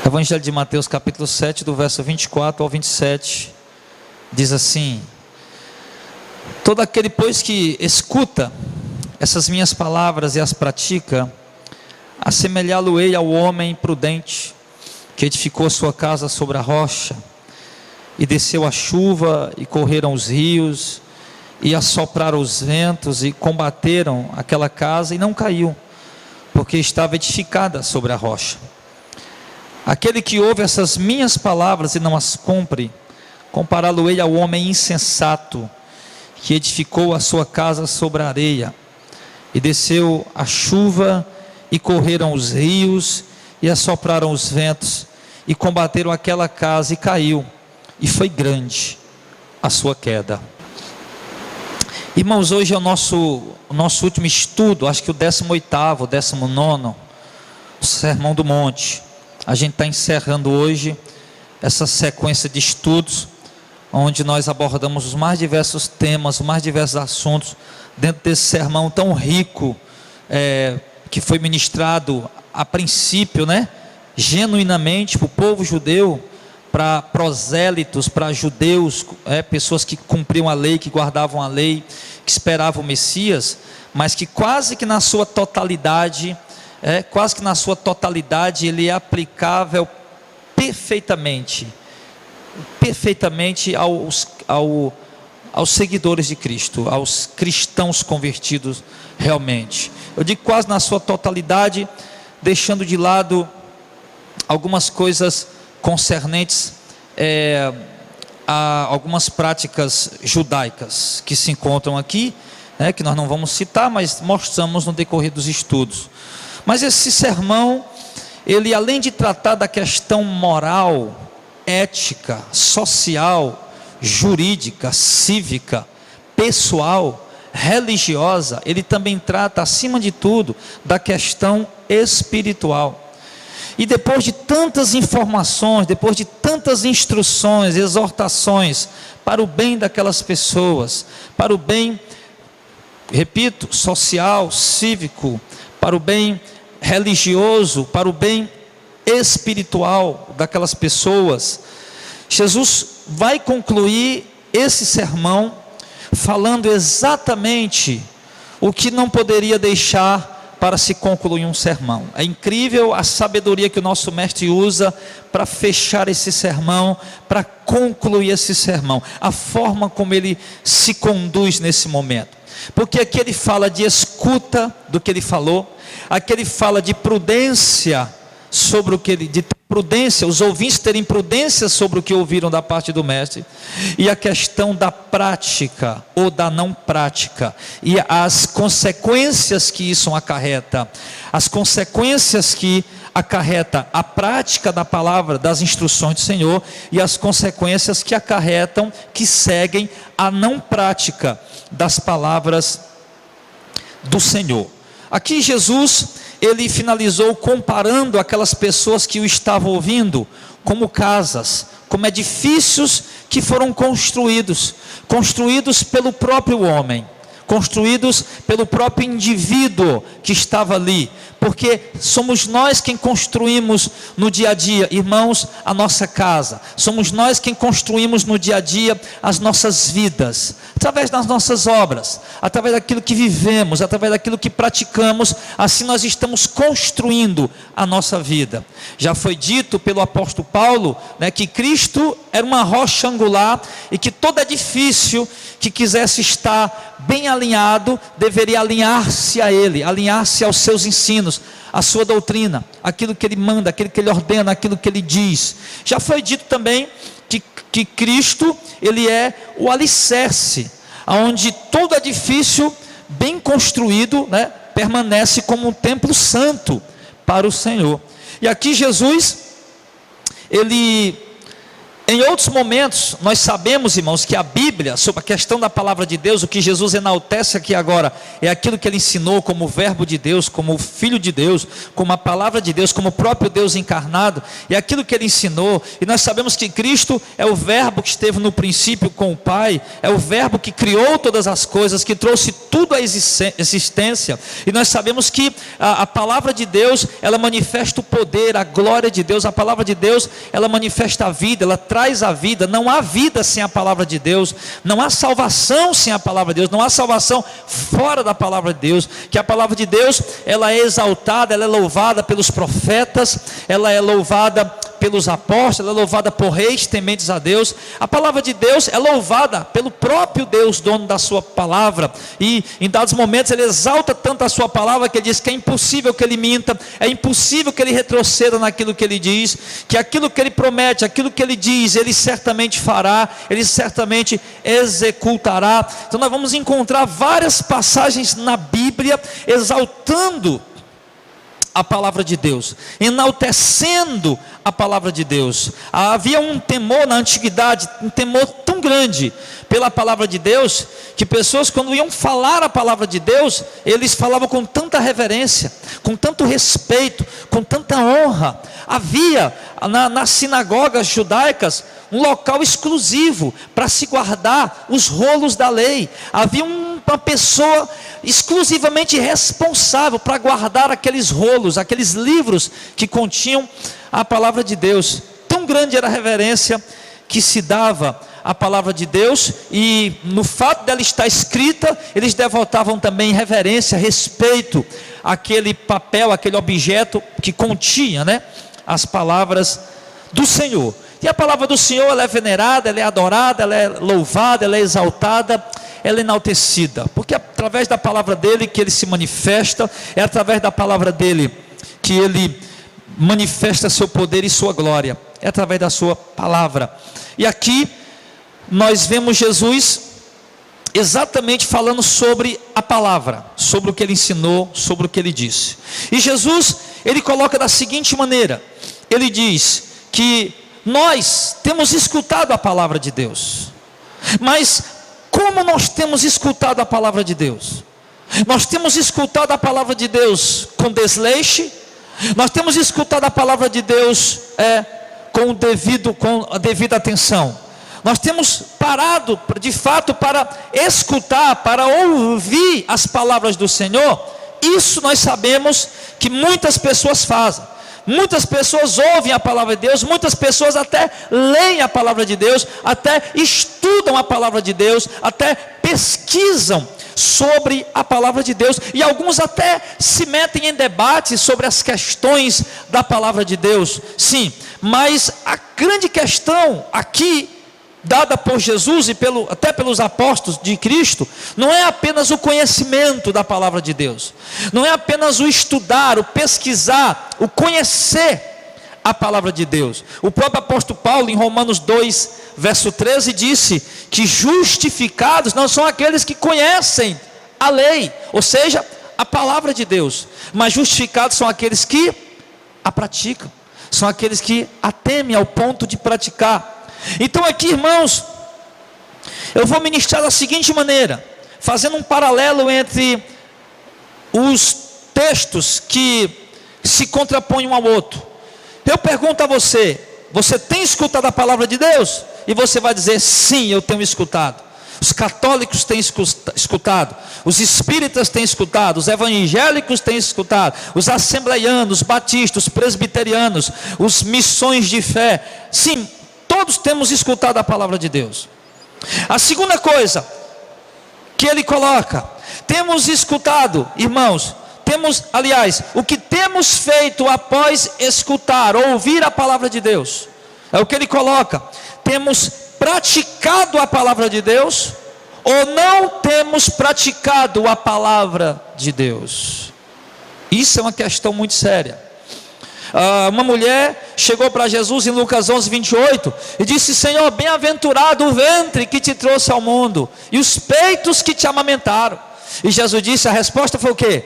Evangelho de Mateus capítulo 7, do verso 24 ao 27, diz assim: todo aquele, pois, que escuta essas minhas palavras e as pratica, assemelhá-lo-ei ao homem prudente, que edificou sua casa sobre a rocha, e desceu a chuva, e correram os rios, e assopraram os ventos, e combateram aquela casa, e não caiu, porque estava edificada sobre a rocha. Aquele que ouve essas minhas palavras e não as cumpre, compará-lo-ei ao homem insensato, que edificou a sua casa sobre a areia, e desceu a chuva, e correram os rios, e assopraram os ventos, e combateram aquela casa, e caiu, e foi grande a sua queda. Irmãos, hoje é o nosso último estudo, acho que o 18º, 19º, o Sermão do Monte. A gente está encerrando hoje essa sequência de estudos, onde nós abordamos os mais diversos temas, os mais diversos assuntos, dentro desse sermão tão rico, que foi ministrado a princípio, genuinamente para o povo judeu, para prosélitos, para judeus, pessoas que cumpriam a lei, que guardavam a lei, que esperavam o Messias, mas que quase que na sua totalidade, ele é aplicável perfeitamente aos seguidores de Cristo, aos cristãos convertidos realmente. Eu digo quase na sua totalidade, deixando de lado algumas coisas concernentes a algumas práticas judaicas que se encontram aqui, que nós não vamos citar, mas mostramos no decorrer dos estudos. Mas esse sermão, ele além de tratar da questão moral, ética, social, jurídica, cívica, pessoal, religiosa, ele também trata, acima de tudo, da questão espiritual. E depois de tantas informações, depois de tantas instruções, exortações, para o bem daquelas pessoas, para o bem, repito, social, cívico, para o bem religioso, para o bem espiritual daquelas pessoas, Jesus vai concluir esse sermão falando exatamente o que não poderia deixar para se concluir um sermão. É incrível a sabedoria que o nosso mestre usa para fechar esse sermão, para concluir esse sermão, a forma como ele se conduz nesse momento. Porque aqui ele fala de escuta do que ele falou, aqui ele fala de prudência sobre o que ele, de prudência, os ouvintes terem prudência sobre o que ouviram da parte do mestre, e a questão da prática ou da não prática, e as consequências que isso acarreta, as consequências que acarreta a prática da palavra, das instruções do Senhor, e as consequências que acarretam, que seguem a não prática das palavras do Senhor. Aqui Jesus, ele finalizou comparando aquelas pessoas que o estavam ouvindo como casas, como edifícios que foram construídos pelo próprio homem, construídos pelo próprio indivíduo que estava ali, porque somos nós quem construímos no dia a dia, irmãos, a nossa casa, somos nós quem construímos no dia a dia as nossas vidas, através das nossas obras, através daquilo que vivemos, através daquilo que praticamos, assim nós estamos construindo a nossa vida. Já foi dito pelo apóstolo Paulo, que Cristo era uma rocha angular, e que todo edifício que quisesse estar bem alinhado, deveria alinhar-se a ele, alinhar-se aos seus ensinos, à sua doutrina, aquilo que ele manda, aquilo que ele ordena, aquilo que ele diz. Já foi dito também que Cristo, ele é o alicerce, onde todo edifício bem construído, permanece como um templo santo para o Senhor. E aqui Jesus, ele Em outros momentos, nós sabemos, irmãos, que a Bíblia, sobre a questão da palavra de Deus, o que Jesus enaltece aqui agora, é aquilo que ele ensinou como o verbo de Deus, como o Filho de Deus, como a palavra de Deus, como o próprio Deus encarnado, é aquilo que ele ensinou. E nós sabemos que Cristo é o verbo que esteve no princípio com o Pai, é o verbo que criou todas as coisas, que trouxe tudo à existência. E nós sabemos que a palavra de Deus, ela manifesta o poder, a glória de Deus. A palavra de Deus, ela manifesta a vida, ela traz a vida. Não há vida sem a palavra de Deus, não há salvação sem a palavra de Deus, não há salvação fora da palavra de Deus. Que a palavra de Deus, ela é exaltada, ela é louvada pelos profetas, ela é louvada pelos apóstolos, ela é louvada por reis tementes a Deus. A palavra de Deus é louvada pelo próprio Deus, dono da sua palavra, e em dados momentos ele exalta tanto a sua palavra, que ele diz que é impossível que ele minta, é impossível que ele retroceda naquilo que ele diz, que aquilo que ele promete, aquilo que ele diz, ele certamente fará, ele certamente executará. Então nós vamos encontrar várias passagens na Bíblia exaltando a palavra de Deus, enaltecendo a palavra de Deus. Havia um temor na antiguidade, um temor tão grande pela palavra de Deus, que pessoas, quando iam falar a palavra de Deus, eles falavam com tanta reverência, com tanto respeito, com tanta honra. Havia nas sinagogas judaicas um local exclusivo para se guardar os rolos da lei. Havia uma pessoa exclusivamente responsável para guardar aqueles rolos, aqueles livros que continham a palavra de Deus. Tão grande era a reverência que se dava à palavra de Deus, e no fato dela estar escrita, eles devotavam também reverência, respeito àquele papel, aquele objeto que continha, as palavras do Senhor. E a palavra do Senhor, ela é venerada, ela é adorada, ela é louvada, ela é exaltada, ela é enaltecida, porque é através da palavra dele que ele se manifesta, é através da palavra dele que ele manifesta seu poder e sua glória, é através da sua palavra. E aqui nós vemos Jesus exatamente falando sobre a palavra, sobre o que ele ensinou, sobre o que ele disse. E Jesus, ele coloca da seguinte maneira, ele diz que nós temos escutado a palavra de Deus, mas como nós temos escutado a palavra de Deus? Nós temos escutado a palavra de Deus com desleixo, nós temos escutado a palavra de Deus com a devida atenção. Nós temos parado de fato para escutar, para ouvir as palavras do Senhor. Isso nós sabemos que muitas pessoas fazem. Muitas pessoas ouvem a palavra de Deus, muitas pessoas até leem a palavra de Deus, até estudam a palavra de Deus, até pesquisam sobre a palavra de Deus, e alguns até se metem em debates sobre as questões da palavra de Deus. Sim, mas a grande questão aqui, dada por Jesus e até pelos apóstolos de Cristo, não é apenas o conhecimento da palavra de Deus, não é apenas o estudar, o pesquisar, o conhecer a palavra de Deus. O próprio apóstolo Paulo, em Romanos 2, verso 13, disse que justificados não são aqueles que conhecem a lei, ou seja, a palavra de Deus, mas justificados são aqueles que a praticam, são aqueles que a temem ao ponto de praticar. Então aqui, irmãos, eu vou ministrar da seguinte maneira, fazendo um paralelo entre os textos que se contrapõem um ao outro. Eu pergunto a você, você tem escutado a palavra de Deus? E você vai dizer, sim, eu tenho escutado. Os católicos têm escutado, os espíritas têm escutado, os evangélicos têm escutado, os assembleianos, os batistas, os presbiterianos, os missões de fé. Sim, todos temos escutado a palavra de Deus. A segunda coisa que ele coloca, temos escutado, irmãos, o que temos feito após escutar, ouvir a palavra de Deus, é o que ele coloca, temos praticado a palavra de Deus, ou não temos praticado a palavra de Deus? Isso é uma questão muito séria. Uma mulher chegou para Jesus em Lucas 11, 28 e disse, Senhor, bem-aventurado o ventre que te trouxe ao mundo e os peitos que te amamentaram. E Jesus disse, a resposta foi o quê?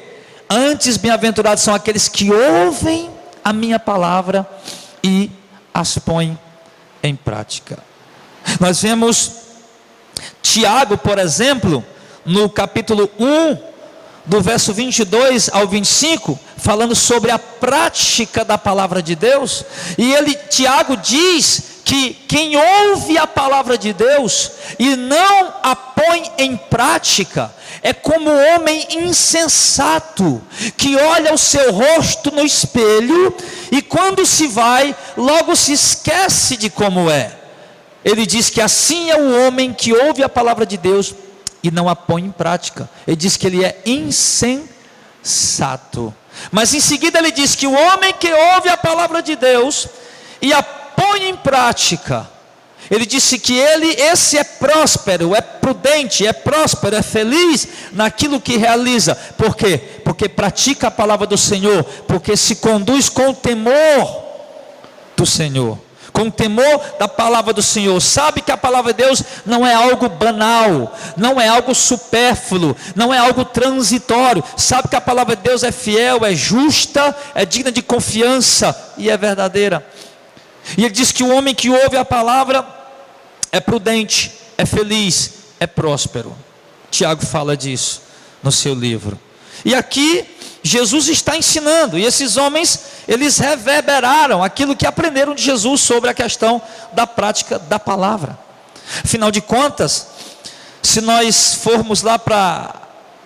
Antes bem-aventurados são aqueles que ouvem a minha palavra e as põem em prática. Nós vemos Tiago, por exemplo, no capítulo 1, do verso 22 ao 25, falando sobre a prática da palavra de Deus. E Tiago diz que quem ouve a palavra de Deus e não a põe em prática é como um homem insensato, que olha o seu rosto no espelho e quando se vai, logo se esquece de como é. Ele diz que assim é o homem que ouve a palavra de Deus e não a põe em prática. Ele diz que ele é insensato. Mas em seguida ele diz que o homem que ouve a palavra de Deus e a põe em prática, ele disse que esse é próspero, é prudente, é próspero, é feliz naquilo que realiza. Por quê? Porque pratica a palavra do Senhor, porque se conduz com o temor do Senhor, com o temor da palavra do Senhor. Sabe que a palavra de Deus não é algo banal, não é algo supérfluo, não é algo transitório. Sabe que a palavra de Deus é fiel, é justa, é digna de confiança e é verdadeira. E ele diz que o homem que ouve a palavra é prudente, é feliz, é próspero. Tiago fala disso no seu livro. E aqui Jesus está ensinando, e esses homens, eles reverberaram aquilo que aprenderam de Jesus sobre a questão da prática da palavra. Afinal de contas, se nós formos lá para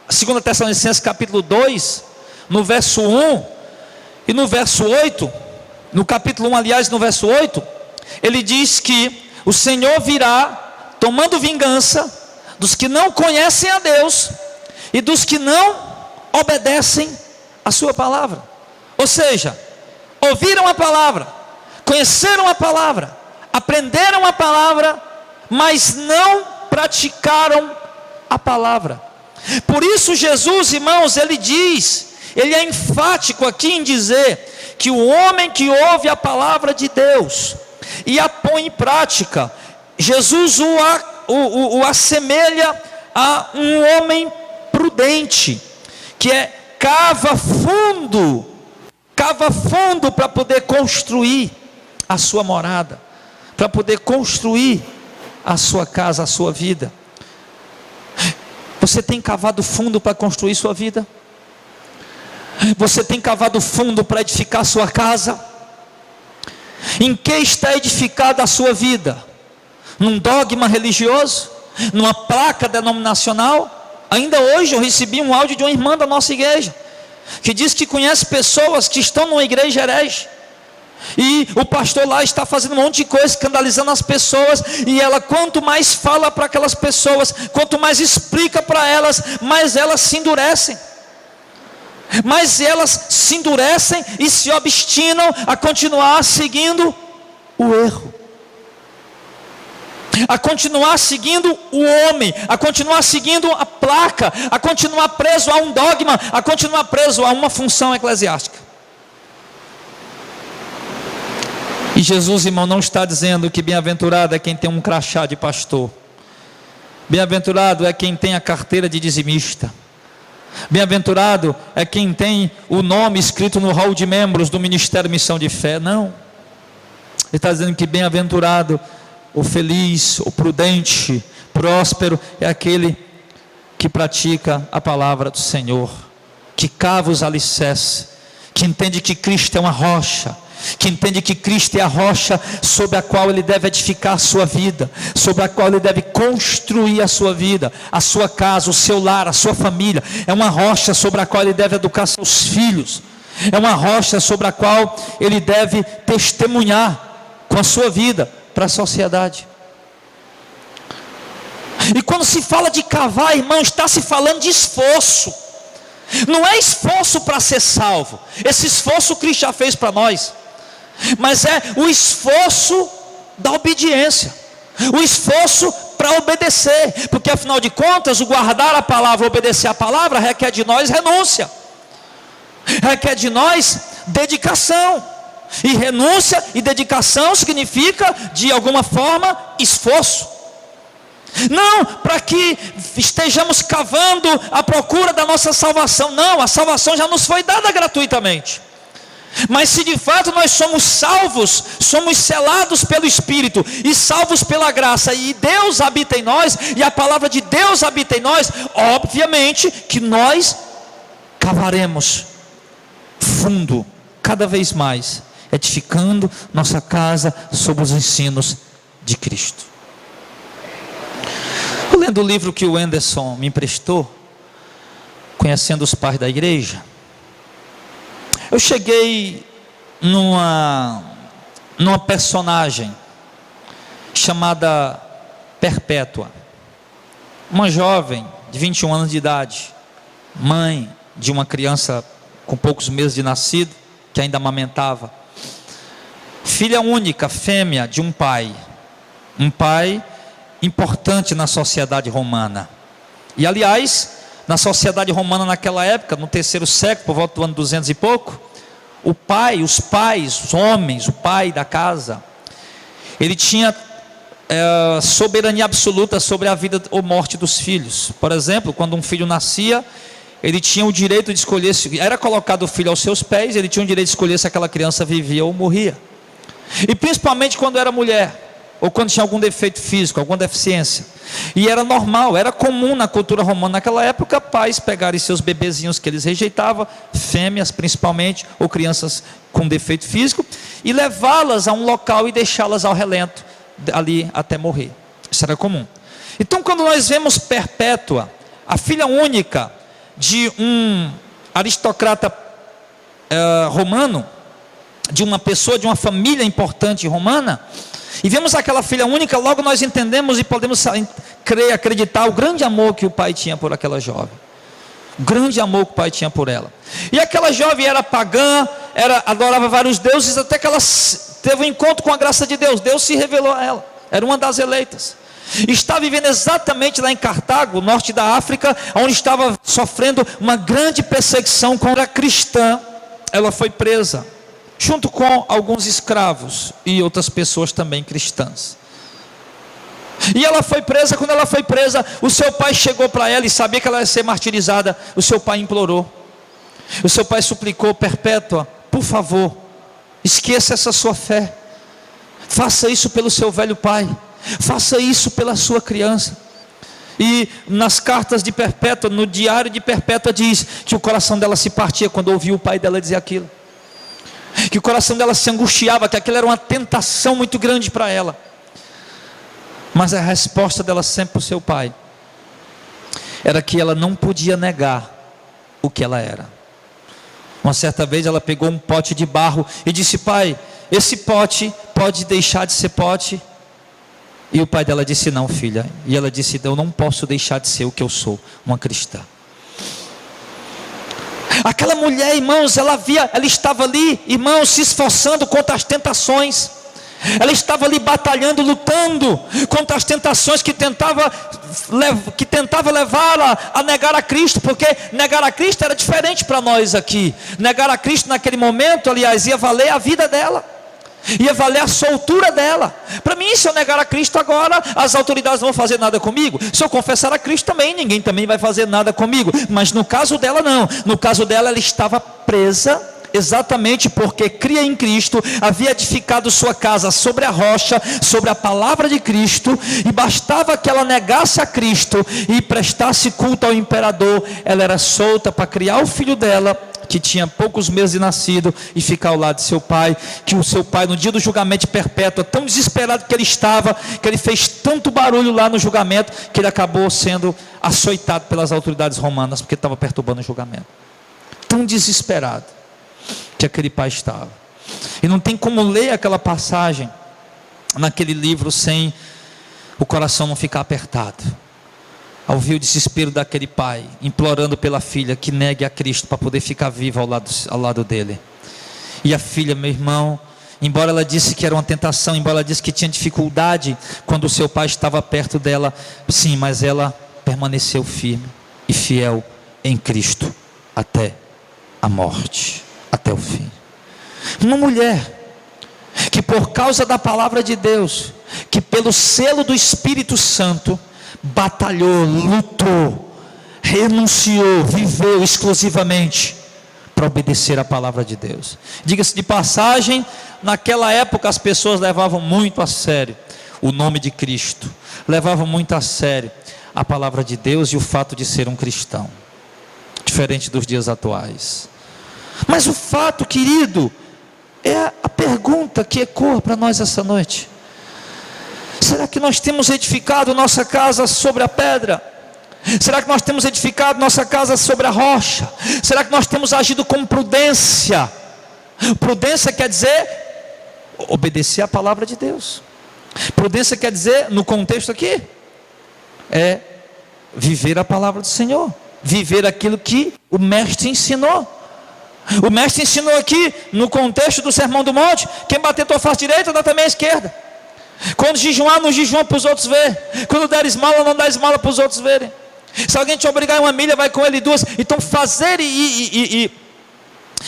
2 Tessalonicenses capítulo 2, no verso 1 e no verso 8, no capítulo 1, aliás, no verso 8, ele diz que o Senhor virá tomando vingança dos que não conhecem a Deus e dos que não obedecem a sua palavra. Ou seja, ouviram a palavra, conheceram a palavra, aprenderam a palavra, mas não praticaram a palavra. Por isso Jesus, irmãos, ele é enfático aqui em dizer que o homem que ouve a palavra de Deus e a põe em prática, Jesus o assemelha a um homem prudente, que cava fundo para poder construir a sua morada, para poder construir a sua casa, a sua vida. Você tem cavado fundo para construir sua vida? Você tem cavado fundo para edificar a sua casa? Em que está edificada a sua vida? Num dogma religioso? Numa placa denominacional? Ainda hoje eu recebi um áudio de uma irmã da nossa igreja, que diz que conhece pessoas que estão numa igreja herege, e o pastor lá está fazendo um monte de coisa, escandalizando as pessoas, e ela, quanto mais fala para aquelas pessoas, quanto mais explica para elas, mais elas se endurecem. Mas elas se endurecem e se obstinam a continuar seguindo o erro, a continuar seguindo o homem, a continuar seguindo a placa, a continuar preso a um dogma, a continuar preso a uma função eclesiástica. E Jesus, irmão, não está dizendo que bem-aventurado é quem tem um crachá de pastor, bem-aventurado é quem tem a carteira de dizimista, bem-aventurado é quem tem o nome escrito no hall de membros do Ministério Missão de Fé. Não, ele está dizendo que bem-aventurado, o feliz, o prudente, próspero é aquele que pratica a palavra do Senhor, que cava os alicerces, que entende que Cristo é uma rocha, que entende que Cristo é a rocha sobre a qual ele deve edificar a sua vida, sobre a qual ele deve construir a sua vida, a sua casa, o seu lar, a sua família. É uma rocha sobre a qual ele deve educar seus filhos, é uma rocha sobre a qual ele deve testemunhar com a sua vida para a sociedade. E quando se fala de cavar, irmão, está se falando de esforço. Não é esforço para ser salvo, esse esforço Cristo já fez para nós, mas é o esforço da obediência, o esforço para obedecer, porque afinal de contas, o guardar a palavra, obedecer a palavra, requer de nós renúncia, requer de nós dedicação, e renúncia e dedicação significa, de alguma forma, esforço. Não para que estejamos cavando à procura da nossa salvação, não, a salvação já nos foi dada gratuitamente. Mas se de fato nós somos salvos, somos selados pelo Espírito e salvos pela graça, e Deus habita em nós, e a palavra de Deus habita em nós, obviamente que nós cavaremos fundo, cada vez mais, edificando nossa casa sobre os ensinos de Cristo. Eu lendo o livro que o Anderson me emprestou, Conhecendo os Pais da Igreja, eu cheguei numa personagem chamada Perpétua, uma jovem de 21 anos de idade, mãe de uma criança com poucos meses de nascido, que ainda amamentava, filha única, fêmea de um pai importante na sociedade romana. E aliás, na sociedade romana naquela época, no terceiro século, por volta do ano 200 e pouco, os homens, o pai da casa, ele tinha soberania absoluta sobre a vida ou morte dos filhos. Por exemplo, quando um filho nascia, ele tinha o direito de escolher, era colocado o filho aos seus pés, ele tinha o direito de escolher se aquela criança vivia ou morria. E principalmente quando era mulher, ou quando tinha algum defeito físico, alguma deficiência. E era normal, era comum na cultura romana naquela época, pais pegarem seus bebezinhos que eles rejeitavam, fêmeas principalmente, ou crianças com defeito físico, e levá-las a um local e deixá-las ao relento, ali até morrer. Isso era comum. Então quando nós vemos Perpétua, a filha única de um aristocrata romano, de uma pessoa, de uma família importante romana, e vemos aquela filha única, logo nós entendemos e podemos crer, acreditar o grande amor que o pai tinha por aquela jovem, o grande amor que o pai tinha por ela. E aquela jovem era pagã, adorava vários deuses, até que ela teve um encontro com a graça de Deus. Deus se revelou a ela, era uma das eleitas. Está vivendo exatamente lá em Cartago, norte da África, onde estava sofrendo uma grande perseguição contra a cristã. Ela foi presa, junto com alguns escravos e outras pessoas também cristãs. E ela foi presa. Quando ela foi presa, o seu pai chegou para ela e sabia que ela ia ser martirizada. O seu pai implorou, o seu pai suplicou: Perpétua, por favor, esqueça essa sua fé, faça isso pelo seu velho pai, faça isso pela sua criança. E nas cartas de Perpétua, no diário de Perpétua, diz que o coração dela se partia quando ouviu o pai dela dizer aquilo, que o coração dela se angustiava, que aquilo era uma tentação muito grande para ela. Mas a resposta dela sempre para o seu pai era que ela não podia negar o que ela era. Uma certa vez ela pegou um pote de barro e disse: pai, esse pote pode deixar de ser pote? E o pai dela disse: não, filha. E ela disse: eu não posso deixar de ser o que eu sou, uma cristã. Aquela mulher, irmãos, ela estava ali, irmãos, se esforçando contra as tentações. Ela estava ali batalhando, lutando contra as tentações que tentava levá-la a negar a Cristo, porque negar a Cristo era diferente para nós aqui. Negar a Cristo naquele momento, aliás, ia valer a vida dela, ia valer a soltura dela. Para mim, se eu negar a Cristo agora, as autoridades não vão fazer nada comigo. Se eu confessar a Cristo também, ninguém também vai fazer nada comigo. Mas no caso dela não. No caso dela, ela estava presa, exatamente porque cria em Cristo, havia edificado sua casa sobre a rocha, sobre a palavra de Cristo, e bastava que ela negasse a Cristo e prestasse culto ao imperador. Ela era solta para criar o filho dela, que tinha poucos meses de nascido, e ficar ao lado de seu pai. Que o seu pai, no dia do julgamento de Perpétua, tão desesperado que ele estava, que ele fez tanto barulho lá no julgamento, que ele acabou sendo açoitado pelas autoridades romanas, porque estava perturbando o julgamento. Tão desesperado que aquele pai estava. E não tem como ler aquela passagem naquele livro sem o coração não ficar apertado, ao ver o desespero daquele pai, implorando pela filha que negue a Cristo para poder ficar viva ao lado dele. E a filha, meu irmão, embora ela disse que era uma tentação, embora ela disse que tinha dificuldade quando o seu pai estava perto dela, sim, mas ela permaneceu firme e fiel em Cristo até a morte, até o fim. Uma mulher que, por causa da palavra de Deus, que pelo selo do Espírito Santo, batalhou, lutou, renunciou, viveu exclusivamente para obedecer a palavra de Deus. Diga-se de passagem, naquela época as pessoas levavam muito a sério o nome de Cristo, levavam muito a sério a palavra de Deus e o fato de ser um cristão, diferente dos dias atuais. Mas o fato, querido, é a pergunta que ecoa para nós essa noite: será que nós temos edificado nossa casa sobre a pedra? Será que nós temos edificado nossa casa sobre a rocha? Será que nós temos agido com prudência? Prudência quer dizer obedecer a palavra de Deus. Prudência quer dizer, no contexto aqui, é viver a palavra do Senhor, viver aquilo que o mestre ensinou. O mestre ensinou aqui, no contexto do Sermão do Monte: quem bater tua face direita, dá também a esquerda. Quando jejuar, não jejua para os outros verem. Quando der esmola, não dá esmola para os outros verem. Se alguém te obrigar em uma milha, vai com ele duas. Então fazer e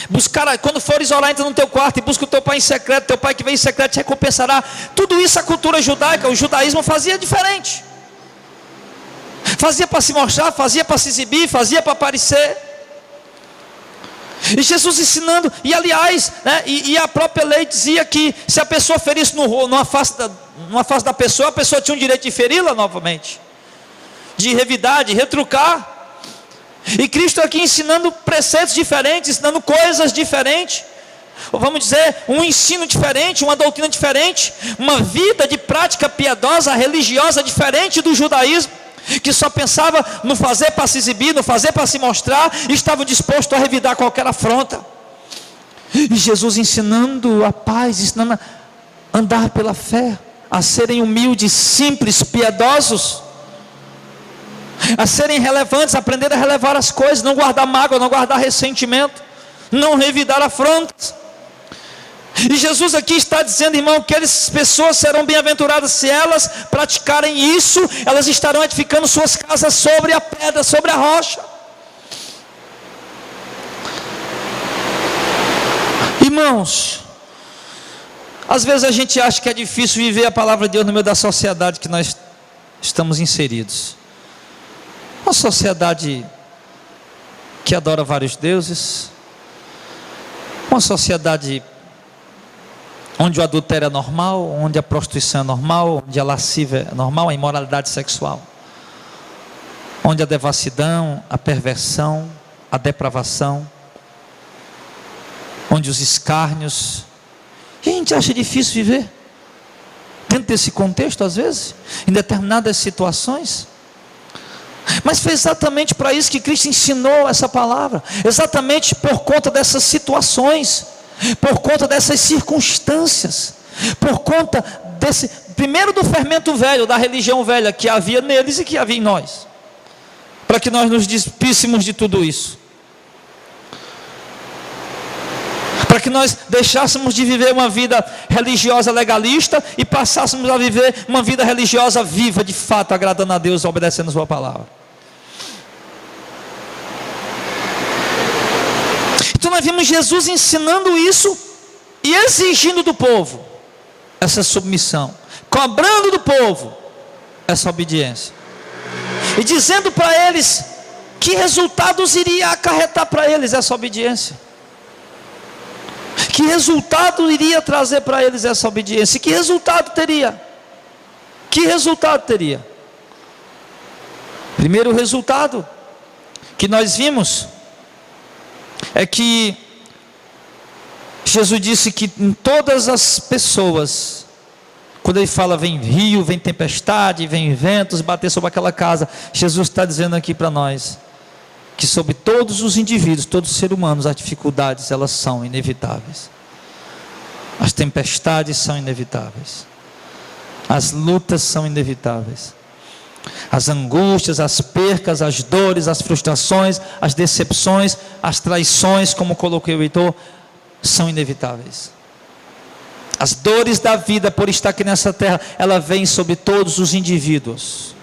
buscar, quando fores orar, entra no teu quarto e busca o teu pai em secreto. Teu pai que vem em secreto te recompensará. Tudo isso a cultura judaica, o judaísmo fazia diferente. Fazia para se mostrar, fazia para se exibir, fazia para aparecer. E Jesus ensinando, e aliás, né, e a própria lei dizia que se a pessoa ferisse numa face da pessoa, a pessoa tinha o direito de feri-la novamente, de revidar, de retrucar. E Cristo aqui ensinando preceitos diferentes, ensinando coisas diferentes, ou vamos dizer, um ensino diferente, uma doutrina diferente, uma vida de prática piedosa, religiosa diferente do judaísmo, que só pensava no fazer para se exibir, no fazer para se mostrar, e estava disposto a revidar qualquer afronta. E Jesus ensinando a paz, ensinando a andar pela fé, a serem humildes, simples, piedosos, a serem relevantes, a aprender a relevar as coisas, não guardar mágoa, não guardar ressentimento, não revidar afrontas. E Jesus aqui está dizendo, irmão, que aquelas pessoas serão bem-aventuradas se elas praticarem isso. Elas estarão edificando suas casas sobre a pedra, sobre a rocha. Irmãos, às vezes a gente acha que é difícil viver a palavra de Deus no meio da sociedade que nós estamos inseridos. Uma sociedade que adora vários deuses, uma sociedade onde o adultério é normal, onde a prostituição é normal, onde a lascívia é normal, a imoralidade sexual, onde a devassidão, a perversão, a depravação, onde os escárnios. E a gente acha difícil viver dentro desse contexto, às vezes, em determinadas situações. Mas foi exatamente para isso que Cristo ensinou essa palavra, exatamente por conta dessas situações, por conta dessas circunstâncias, por conta desse, primeiro do fermento velho, da religião velha que havia neles e que havia em nós, para que nós nos despíssemos de tudo isso, para que nós deixássemos de viver uma vida religiosa legalista e passássemos a viver uma vida religiosa viva, de fato, agradando a Deus, obedecendo a sua palavra. Então nós vimos Jesus ensinando isso e exigindo do povo essa submissão, cobrando do povo essa obediência, e dizendo para eles que resultados iria acarretar para eles essa obediência, que resultado iria trazer para eles essa obediência, que resultado teria, Primeiro resultado que nós vimos é que Jesus disse que em todas as pessoas, quando ele fala vem rio, vem tempestade, vem ventos bater sobre aquela casa, Jesus está dizendo aqui para nós que sobre todos os indivíduos, todos os seres humanos, as dificuldades elas são inevitáveis, as tempestades são inevitáveis, as lutas são inevitáveis, as angústias, as percas, as dores, as frustrações, as decepções, as traições, como coloquei o Heitor, são inevitáveis. As dores da vida por estar aqui nessa terra, ela vem sobre todos os indivíduos.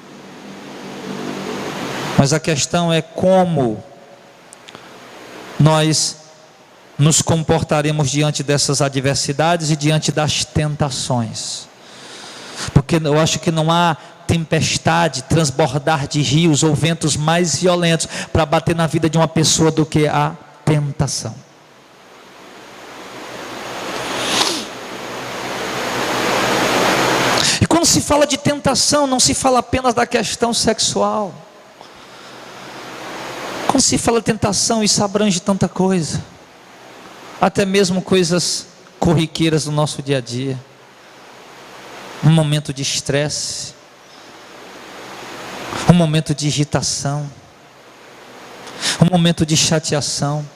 Mas a questão é como nós nos comportaremos diante dessas adversidades e diante das tentações. Porque eu acho que não há tempestade, transbordar de rios ou ventos mais violentos para bater na vida de uma pessoa do que a tentação. E quando se fala de tentação, não se fala apenas da questão sexual. Quando se fala de tentação, isso abrange tanta coisa, até mesmo coisas corriqueiras do nosso dia a dia. Um momento de estresse, um momento de irritação, um momento de chateação,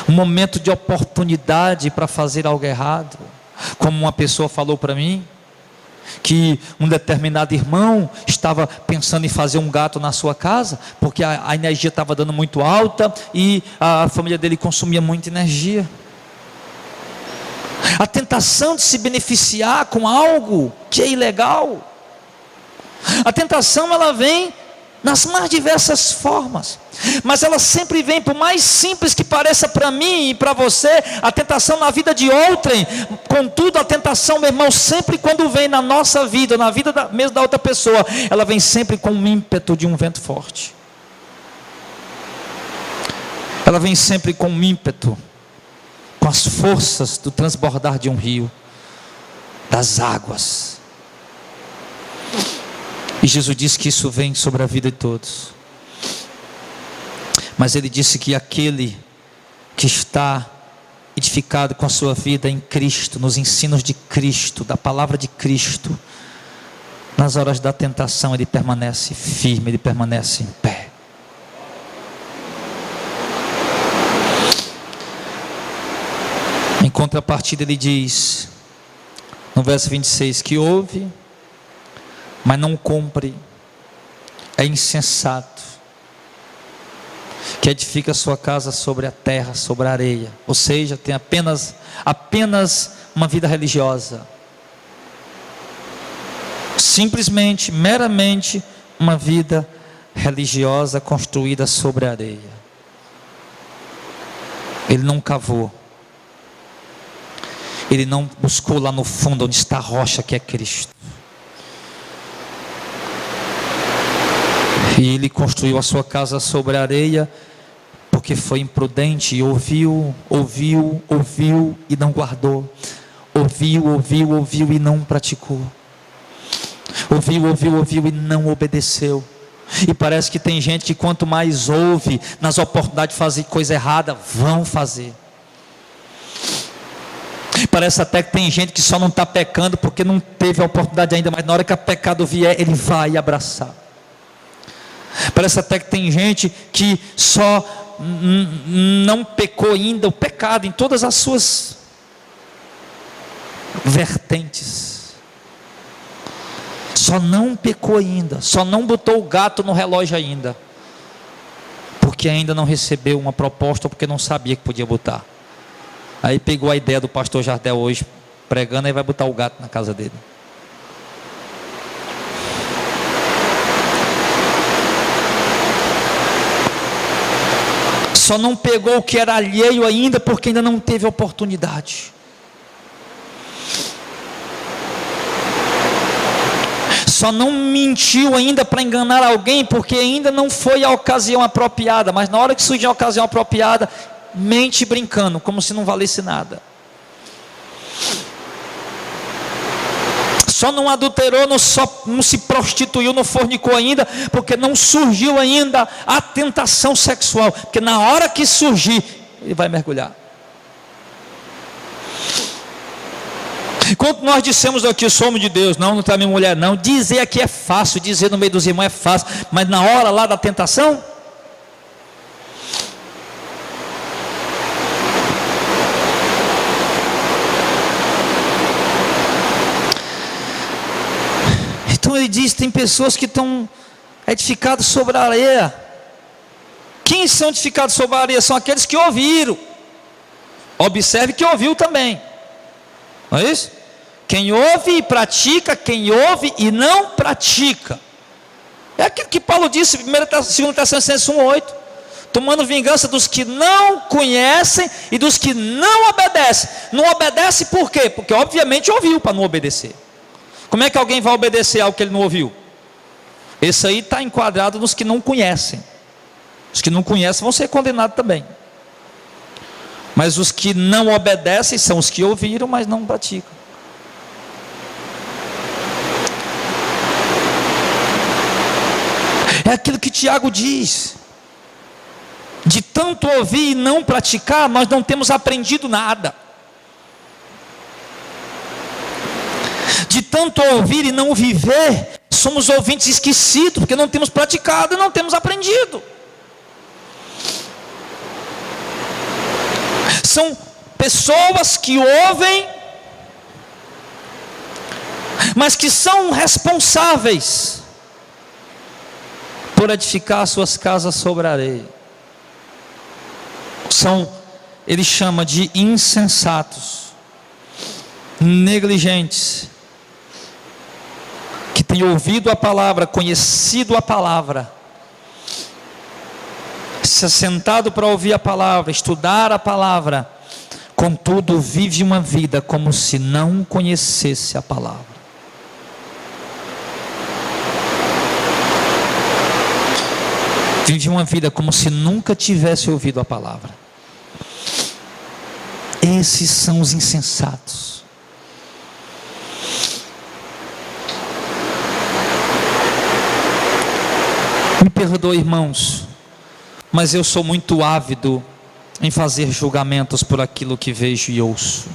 um momento de oportunidade para fazer algo errado. Como uma pessoa falou para mim, que um determinado irmão estava pensando em fazer um gato na sua casa, porque a energia estava dando muito alta e a família dele consumia muita energia. A tentação de se beneficiar com algo que é ilegal. A tentação, ela vem nas mais diversas formas, mas ela sempre vem, por mais simples que pareça para mim e para você, a tentação na vida de outrem. Contudo, a tentação, meu irmão, sempre quando vem na nossa vida, na vida mesmo da outra pessoa, ela vem sempre com o ímpeto de um vento forte. Ela vem sempre com o ímpeto, com as forças do transbordar de um rio, das águas. E Jesus disse que isso vem sobre a vida de todos. Mas Ele disse que aquele que está edificado com a sua vida em Cristo, nos ensinos de Cristo, da palavra de Cristo, nas horas da tentação ele permanece firme, ele permanece em pé. Em contrapartida ele diz, no verso 26, que ouve, mas não cumpre, é insensato, que edifica sua casa sobre a terra, sobre a areia, ou seja, tem apenas uma vida religiosa, simplesmente, meramente uma vida religiosa construída sobre a areia. Ele não cavou, ele não buscou lá no fundo onde está a rocha que é Cristo. E ele construiu a sua casa sobre a areia, porque foi imprudente e ouviu e não guardou. Ouviu e não praticou. Ouviu e não obedeceu. E parece que tem gente que quanto mais ouve, nas oportunidades de fazer coisa errada, vão fazer. Parece até que tem gente que só não está pecando porque não teve a oportunidade ainda, mas na hora que o pecado vier, ele vai abraçar. Parece até que tem gente que só não pecou ainda o pecado em todas as suas vertentes. Só não pecou ainda, só não botou o gato no relógio ainda, porque ainda não recebeu uma proposta, ou porque não sabia que podia botar. Aí pegou a ideia do pastor Jardel hoje, pregando, e vai botar o gato na casa dele. Só não pegou o que era alheio ainda, porque ainda não teve oportunidade. Só não mentiu ainda para enganar alguém, porque ainda não foi a ocasião apropriada. Mas na hora que surgir a ocasião apropriada, mente brincando, como se não valesse nada. Só não adulterou, não se prostituiu, não fornicou ainda, porque não surgiu ainda a tentação sexual. Porque na hora que surgir, ele vai mergulhar. Enquanto nós dissemos aqui, somos de Deus, não trai minha mulher, não. Dizer aqui é fácil, dizer no meio dos irmãos é fácil, mas na hora lá da tentação, então ele diz, tem pessoas que estão edificadas sobre a areia. Quem são edificados sobre a areia? São aqueles que ouviram. Observe que ouviu também, não é isso? Quem ouve e pratica, quem ouve e não pratica. É aquilo que Paulo disse em 2 Tessalonicenses 1:8. Tomando vingança dos que não conhecem e dos que não obedecem. Não obedece por quê? Porque obviamente ouviu para não obedecer. Como é que alguém vai obedecer algo que ele não ouviu? Esse aí está enquadrado nos que não conhecem. Os que não conhecem vão ser condenados também. Mas os que não obedecem são os que ouviram, mas não praticam. É aquilo que Tiago diz: de tanto ouvir e não praticar, nós não temos aprendido nada. De tanto ouvir e não viver, somos ouvintes esquecidos, porque não temos praticado e não temos aprendido. São pessoas que ouvem, mas que são responsáveis por edificar suas casas sobre a areia. Ele chama de insensatos, negligentes, que têm ouvido a palavra, conhecido a palavra, se assentado para ouvir a palavra, estudar a palavra, contudo vive uma vida como se não conhecesse a palavra. Vive uma vida como se nunca tivesse ouvido a palavra. Esses são os insensatos. Me perdoe, irmãos, mas eu sou muito ávido em fazer julgamentos por aquilo que vejo e ouço.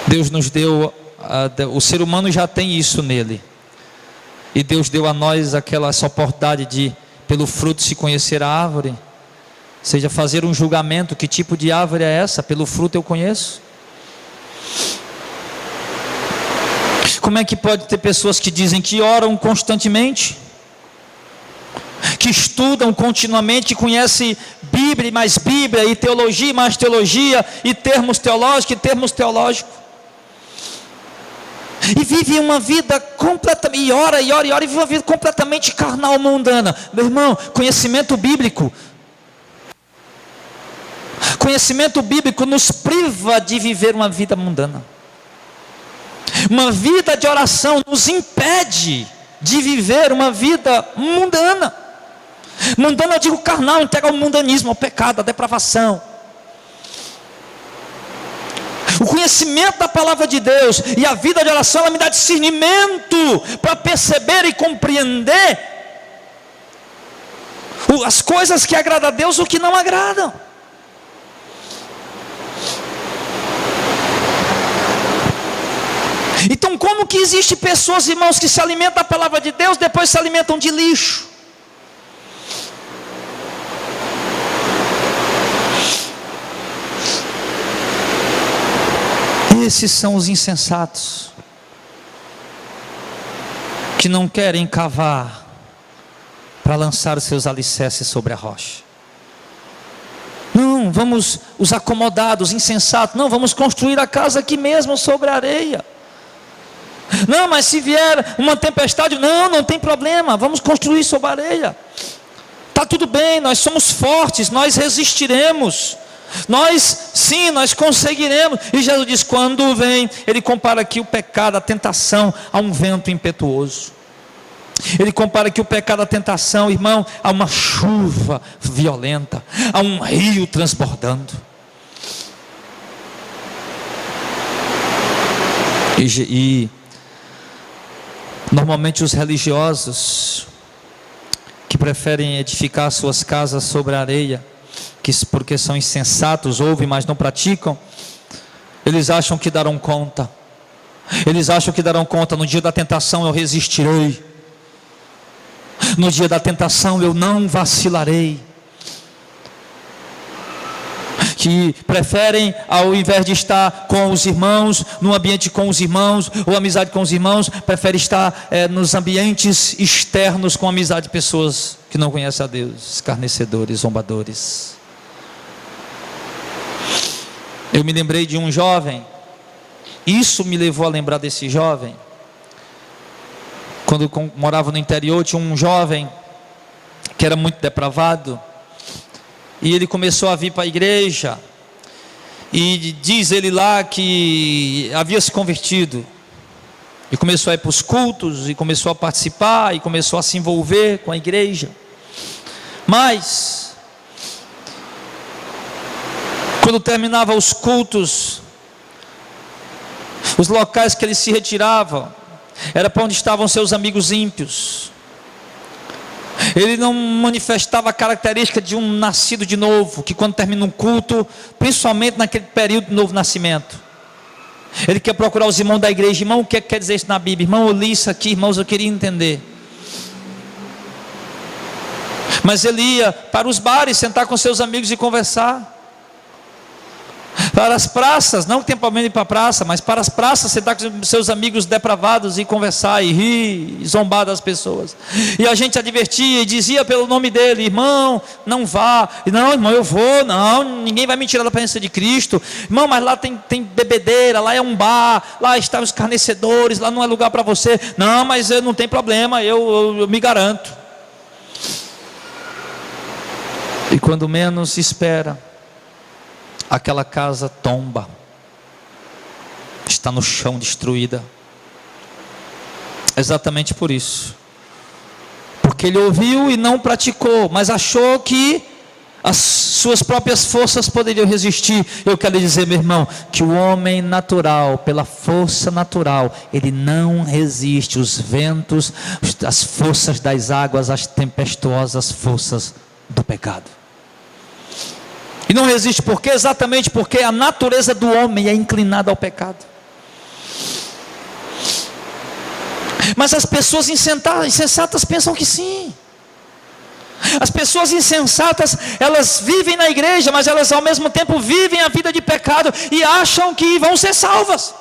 Deus nos deu, o ser humano já tem isso nele, e Deus deu a nós essa oportunidade de, pelo fruto, se conhecer a árvore. Ou seja, fazer um julgamento: que tipo de árvore é essa? Pelo fruto eu conheço. Como é que pode ter pessoas que dizem que oram constantemente, que estudam continuamente, conhecem Bíblia e mais Bíblia, e teologia e mais teologia, e termos teológicos e termos teológicos, e vivem uma vida completamente, e ora, e vive uma vida completamente carnal, mundana? Meu irmão, conhecimento bíblico nos priva de viver uma vida mundana. Uma vida de oração nos impede de viver uma vida mundana. Mundana, eu digo carnal, integra ao mundanismo, ao pecado, à depravação. O conhecimento da palavra de Deus e a vida de oração, ela me dá discernimento para perceber e compreender as coisas que agradam a Deus e o que não agradam. Então, como que existe pessoas, irmãos, que se alimentam da palavra de Deus, depois se alimentam de lixo? Esses são os insensatos, que não querem cavar para lançar os seus alicerces sobre a rocha. Não, vamos, os acomodados, insensatos, não, vamos construir a casa aqui mesmo sobre a areia. Não, mas se vier uma tempestade, não tem problema, vamos construir sobre a areia. Está tudo bem, nós somos fortes, nós resistiremos. Nós conseguiremos. E Jesus diz: quando vem, ele compara aqui o pecado, a tentação, a um vento impetuoso. Ele compara aqui o pecado, a tentação, irmão, a uma chuva violenta, a um rio transbordando. E normalmente os religiosos, que preferem edificar suas casas sobre a areia, porque são insensatos, ouvem, mas não praticam, eles acham que darão conta. Eles acham que darão conta: no dia da tentação eu resistirei, no dia da tentação eu não vacilarei. Que preferem, ao invés de estar com os irmãos, no ambiente com os irmãos, ou amizade com os irmãos, preferem estar nos ambientes externos com amizade de pessoas que não conhecem a Deus, escarnecedores, zombadores. Eu me lembrei de um jovem, isso me levou a lembrar desse jovem. Quando eu morava no interior, tinha um jovem que era muito depravado, e ele começou a vir para a igreja, e diz ele lá que havia se convertido, e começou a ir para os cultos, e começou a participar, e começou a se envolver com a igreja. Mas Quando terminava os cultos, os locais que eles se retiravam, era para onde estavam seus amigos ímpios. Ele não manifestava a característica de um nascido de novo, que quando termina um culto, principalmente naquele período de novo nascimento, ele quer procurar os irmãos da igreja. Irmão, o que quer dizer isso na Bíblia? Irmão, eu li isso aqui, irmãos, eu queria entender. Mas ele ia para os bares, sentar com seus amigos e conversar. Para as praças, não que tem problema ir para a praça, mas para as praças, sentar com seus amigos depravados e conversar, e rir, e zombar das pessoas. E a gente advertia e dizia pelo nome dele: irmão, não vá. E não, irmão, eu vou, não, ninguém vai me tirar da presença de Cristo. Irmão, mas lá tem bebedeira, lá é um bar, lá estão os escarnecedores, lá não é lugar para você. Não, mas não tem problema, eu me garanto. E quando menos se espera, aquela casa tomba, está no chão, destruída. Exatamente por isso, porque ele ouviu e não praticou, mas achou que as suas próprias forças poderiam resistir. Eu quero lhe dizer, meu irmão, que o homem natural, pela força natural, ele não resiste os ventos, as forças das águas, as tempestuosas forças do pecado. E não resiste por quê? Exatamente porque a natureza do homem é inclinada ao pecado. Mas as pessoas insensatas pensam que sim. As pessoas insensatas, elas vivem na igreja, mas elas ao mesmo tempo vivem a vida de pecado e acham que vão ser salvas.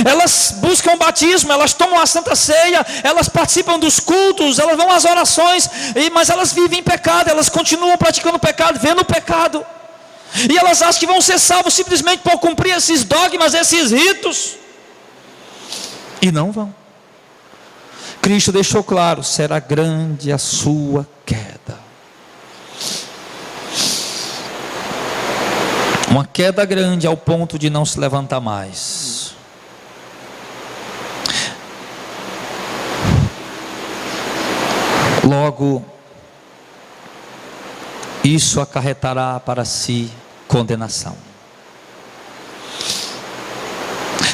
Elas buscam batismo, elas tomam a santa ceia, elas participam dos cultos, elas vão às orações, mas elas vivem em pecado, elas continuam praticando pecado, vendo o pecado, e elas acham que vão ser salvos simplesmente por cumprir esses dogmas, esses ritos, e não vão. Cristo deixou claro: será grande a sua queda. Uma queda grande ao ponto de não se levantar mais. Logo, isso acarretará para si condenação.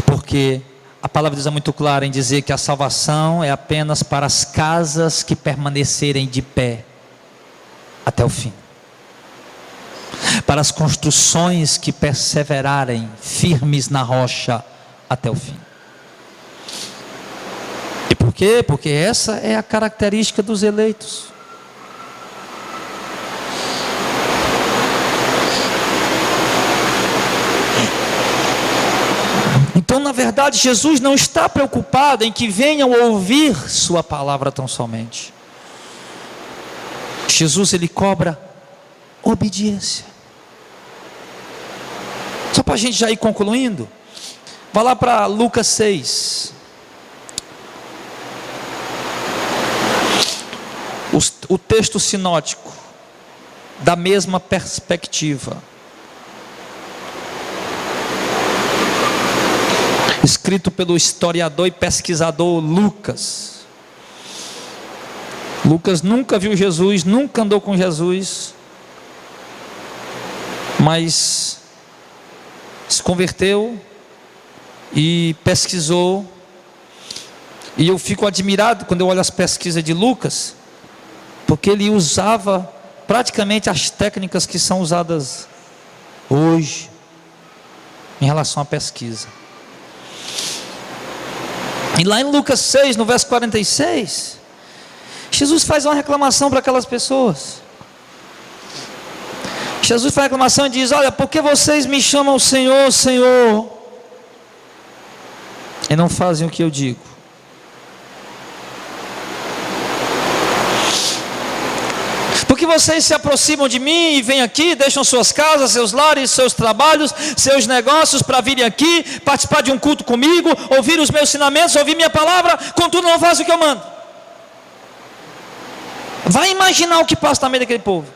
Porque a palavra de Deus é muito clara em dizer que a salvação é apenas para as casas que permanecerem de pé até o fim. Para as construções que perseverarem firmes na rocha até o fim. E por quê? Porque essa é a característica dos eleitos. Então, na verdade, Jesus não está preocupado em que venham ouvir sua palavra tão somente. Jesus, ele cobra obediência. Só para a gente já ir concluindo, vá lá para Lucas 6. O texto sinótico, da mesma perspectiva, escrito pelo historiador e pesquisador Lucas. Lucas nunca viu Jesus, nunca andou com Jesus, mas se converteu e pesquisou. E eu fico admirado quando eu olho as pesquisas de Lucas, porque ele usava praticamente as técnicas que são usadas hoje em relação à pesquisa. E lá em Lucas 6, no verso 46, Jesus faz uma reclamação para aquelas pessoas. Jesus faz uma reclamação e diz: olha, por que vocês me chamam Senhor, Senhor, e não fazem o que eu digo? Porque vocês se aproximam de mim e vêm aqui, deixam suas casas, seus lares, seus trabalhos, seus negócios para virem aqui, participar de um culto comigo, ouvir os meus ensinamentos, ouvir minha palavra, contudo não fazem o que eu mando. Vai imaginar o que passa na meio daquele povo.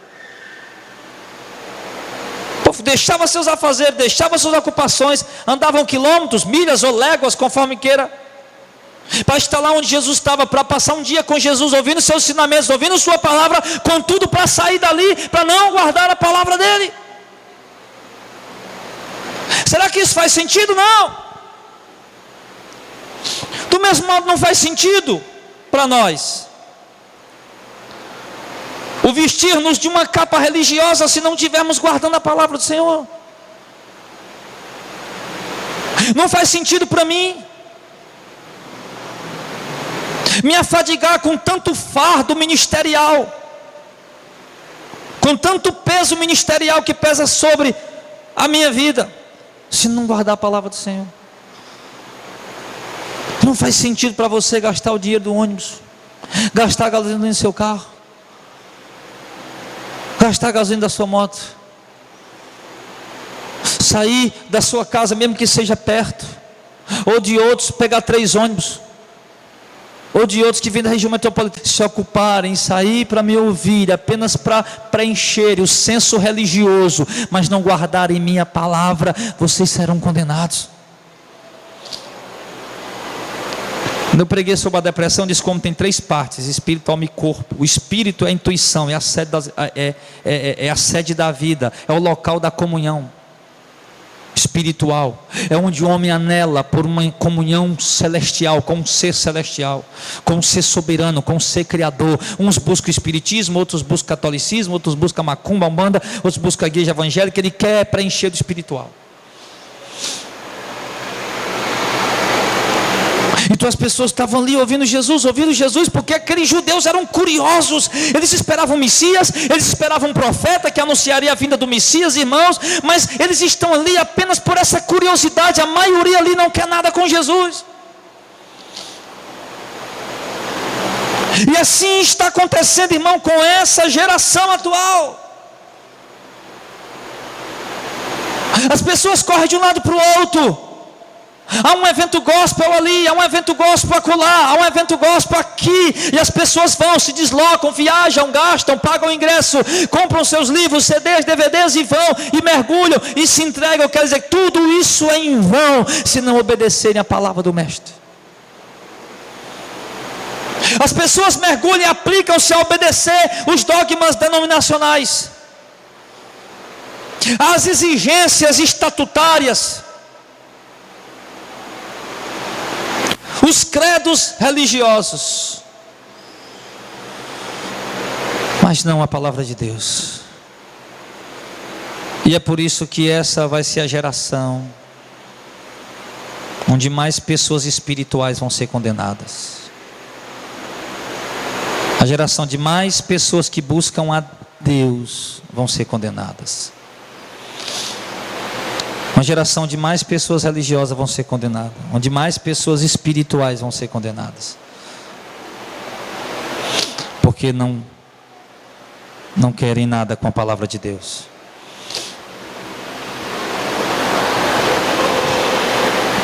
O povo deixava seus afazeres, deixava suas ocupações, andavam quilômetros, milhas ou léguas, conforme queira, para estar lá onde Jesus estava, para passar um dia com Jesus, ouvindo seus ensinamentos, ouvindo sua palavra, contudo para sair dali, para não guardar a palavra dele. Será que isso faz sentido? Não. Do mesmo modo não faz sentido para nós o vestir-nos de uma capa religiosa se não estivermos guardando a palavra do Senhor. Não faz sentido para mim me afadigar com tanto fardo ministerial, com tanto peso ministerial que pesa sobre a minha vida, se não guardar a palavra do Senhor. Não faz sentido para você gastar o dinheiro do ônibus, gastar a gasolina no seu carro, gastar a gasolina da sua moto, sair da sua casa, mesmo que seja perto, ou de outros, pegar 3 ônibus, ou de outros que vêm da região metropolitana, se ocuparem, sair para me ouvir, apenas para preencher o senso religioso, mas não guardarem minha palavra, vocês serão condenados. Quando eu preguei sobre a depressão, disse como tem 3 partes: espírito, alma e corpo. O espírito é a intuição, é a sede da vida, é o local da comunhão espiritual, é onde o homem anela por uma comunhão celestial, com um ser celestial, com um ser soberano, com um ser criador. Uns buscam o espiritismo, outros buscam o catolicismo, outros buscam a macumba, a umbanda, outros buscam a igreja evangélica. Ele quer preencher do espiritual. Então as pessoas estavam ali ouvindo Jesus, porque aqueles judeus eram curiosos. Eles esperavam o Messias, eles esperavam um profeta que anunciaria a vinda do Messias, irmãos. Mas eles estão ali apenas por essa curiosidade. A maioria ali não quer nada com Jesus. E assim está acontecendo, irmão, com essa geração atual. As pessoas correm de um lado para o outro. Há um evento gospel ali, há um evento gospel acolá, há um evento gospel aqui, e as pessoas vão, se deslocam, viajam, gastam, pagam o ingresso, compram seus livros, CDs, DVDs e vão, e mergulham, e se entregam. Quer dizer, tudo isso é em vão, se não obedecerem a palavra do Mestre. As pessoas mergulham e aplicam-se a obedecer os dogmas denominacionais, as exigências estatutárias, os credos religiosos, mas não a palavra de Deus. E é por isso que essa vai ser a geração onde mais pessoas espirituais vão ser condenadas. A geração de mais pessoas que buscam a Deus vão ser condenadas. Uma geração de mais pessoas religiosas vão ser condenadas, onde mais pessoas espirituais vão ser condenadas, porque não querem nada com a palavra de Deus.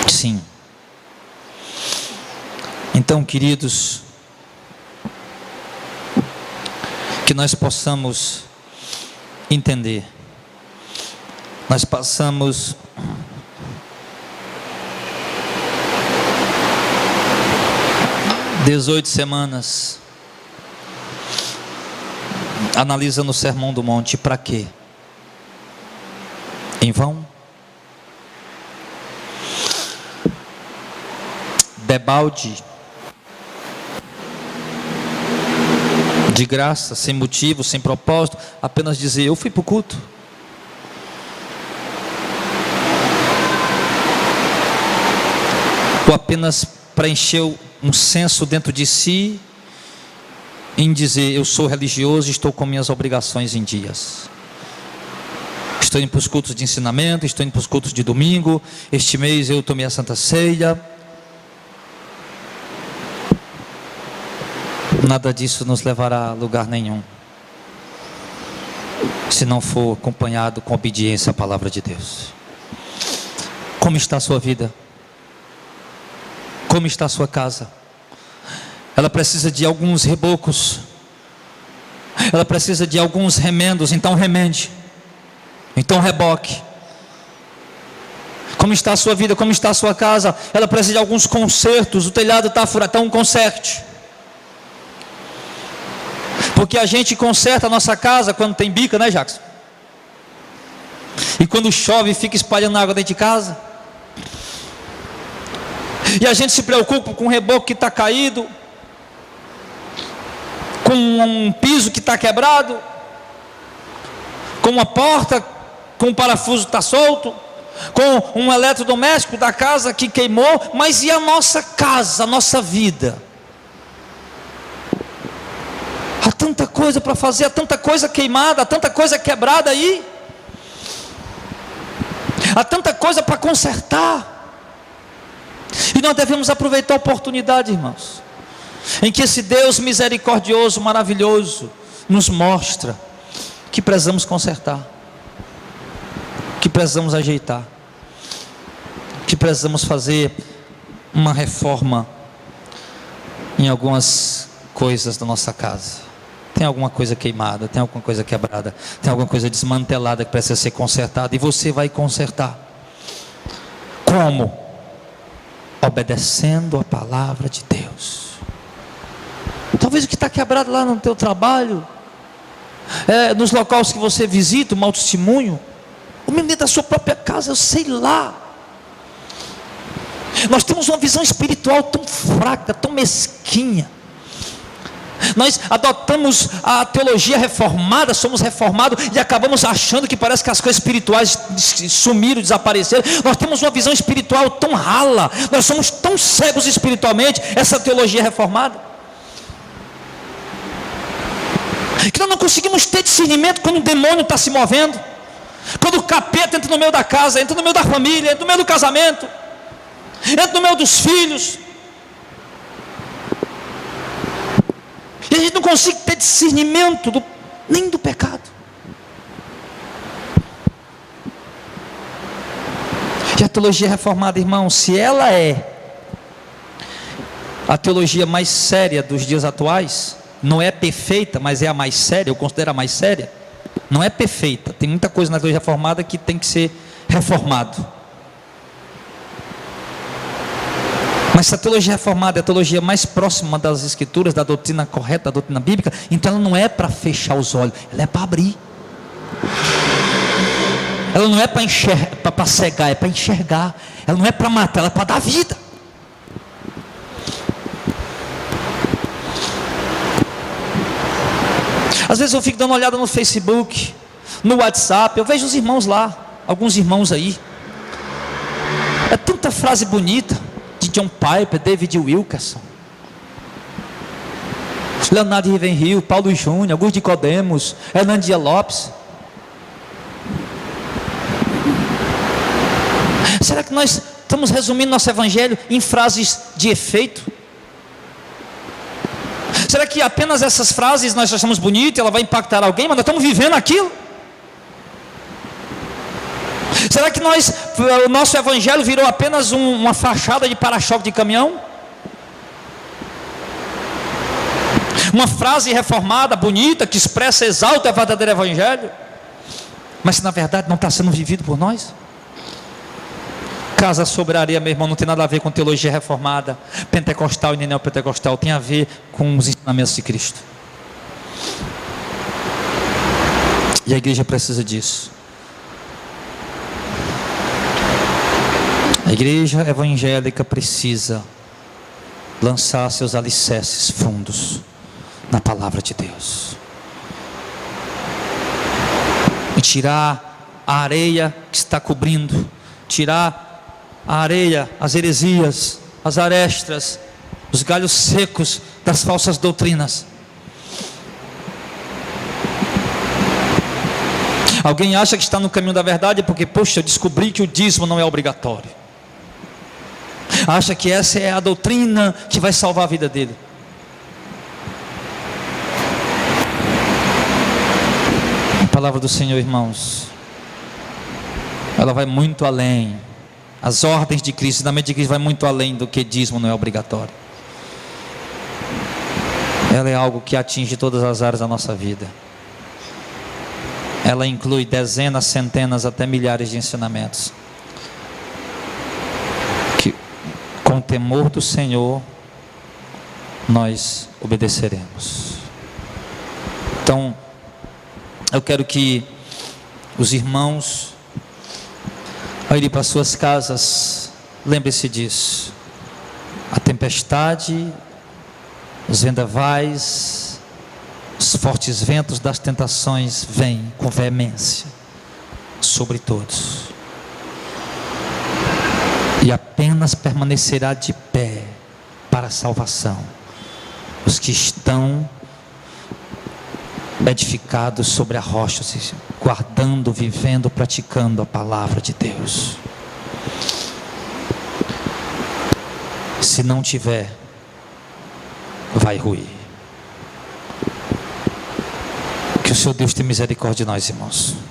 Sim. Então, queridos, que nós possamos entender. Nós passamos dezoito semanas analisando o Sermão do Monte. Para quê? Em vão? Debalde? De graça, sem motivo, sem propósito, apenas dizer: eu fui para o culto. Ou apenas preencheu um senso dentro de si em dizer: eu sou religioso e estou com minhas obrigações em dias. Estou indo para os cultos de ensinamento, estou indo para os cultos de domingo, este mês eu tomei a Santa Ceia. Nada disso nos levará a lugar nenhum, se não for acompanhado com obediência à palavra de Deus. Como está a sua vida? Como está a sua casa? Ela precisa de alguns rebocos, ela precisa de alguns remendos. Então remende, então reboque. Como está a sua vida? Como está a sua casa? Ela precisa de alguns consertos. O telhado está furado, então conserte. Porque a gente conserta a nossa casa quando tem bica, né, Jackson? E quando chove fica espalhando água dentro de casa. E a gente se preocupa com o reboco que está caído, com um piso que está quebrado, com uma porta, com um parafuso que está solto, com um eletrodoméstico da casa que queimou. Mas e a nossa casa, a nossa vida? Há tanta coisa para fazer, há tanta coisa queimada, há tanta coisa quebrada aí, há tanta coisa para consertar. E nós devemos aproveitar a oportunidade, irmãos, em que esse Deus misericordioso, maravilhoso, nos mostra que precisamos consertar, que precisamos ajeitar, que precisamos fazer uma reforma em algumas coisas da nossa casa. Tem alguma coisa queimada, tem alguma coisa quebrada, tem alguma coisa desmantelada que precisa ser consertada, e você vai consertar. Como? Obedecendo a palavra de Deus. Talvez o que está quebrado lá no teu trabalho, nos locais que você visita, o mau testemunho, ou mesmo dentro da sua própria casa, eu sei lá. Nós temos uma visão espiritual tão fraca, tão mesquinha. Nós adotamos a teologia reformada, somos reformados e acabamos achando que parece que as coisas espirituais sumiram, desapareceram. Nós temos uma visão espiritual tão rala, nós somos tão cegos espiritualmente, essa teologia reformada, que nós não conseguimos ter discernimento quando o demônio está se movendo, quando o capeta entra no meio da casa, entra no meio da família, entra no meio do casamento, entra no meio dos filhos. E a gente não consegue ter discernimento nem do pecado. E a teologia reformada, irmão, se ela é a teologia mais séria dos dias atuais, não é perfeita, mas é a mais séria, eu considero a mais séria. Não é perfeita, tem muita coisa na teologia reformada que tem que ser reformado. Mas se a teologia reformada é a teologia mais próxima das escrituras, da doutrina correta, da doutrina bíblica, então ela não é para fechar os olhos, ela é para abrir. Ela não é para cegar, é para enxergar. Ela não é para matar, ela é para dar vida. Às vezes eu fico dando uma olhada no Facebook, no WhatsApp, eu vejo os irmãos lá, alguns irmãos aí. É tanta frase bonita. De John Piper, David Wilkerson, Leonardo Ravenhill, Paulo Júnior, Augusto de Nicodemos, Hernandia Lopes. Será que nós estamos resumindo nosso evangelho em frases de efeito? Será que apenas essas frases nós achamos bonitas, ela vai impactar alguém, mas nós estamos vivendo aquilo? Será que o nosso evangelho virou apenas uma fachada de para-choque de caminhão? Uma frase reformada, bonita, que expressa, exalta o verdadeiro evangelho, mas na verdade não está sendo vivido por nós? Casa sobre areia, meu irmão, não tem nada a ver com teologia reformada, pentecostal e nem neopentecostal, tem a ver com os ensinamentos de Cristo. E a igreja precisa disso. A igreja evangélica precisa lançar seus alicerces fundos na palavra de Deus, e tirar a areia que está cobrindo, tirar a areia, as heresias, as arestas, os galhos secos das falsas doutrinas. Alguém acha que está no caminho da verdade porque, poxa, eu descobri que o dízimo não é obrigatório. Acha que essa é a doutrina que vai salvar a vida dele. A palavra do Senhor, irmãos, ela vai muito além. As ordens de Cristo, o ensinamento de Cristo vai muito além do que dízimo não é obrigatório. Ela é algo que atinge todas as áreas da nossa vida. Ela inclui dezenas, centenas, até milhares de ensinamentos. com o temor do Senhor, nós obedeceremos. Então, eu quero que os irmãos, ao irem para suas casas, lembre-se disso. A tempestade, os vendavais, os fortes ventos das tentações vêm com veemência sobre todos. E apenas permanecerá de pé para a salvação os que estão edificados sobre a rocha, guardando, vivendo, praticando a palavra de Deus. Se não tiver, vai ruir. Que o Senhor Deus tenha misericórdia de nós, irmãos.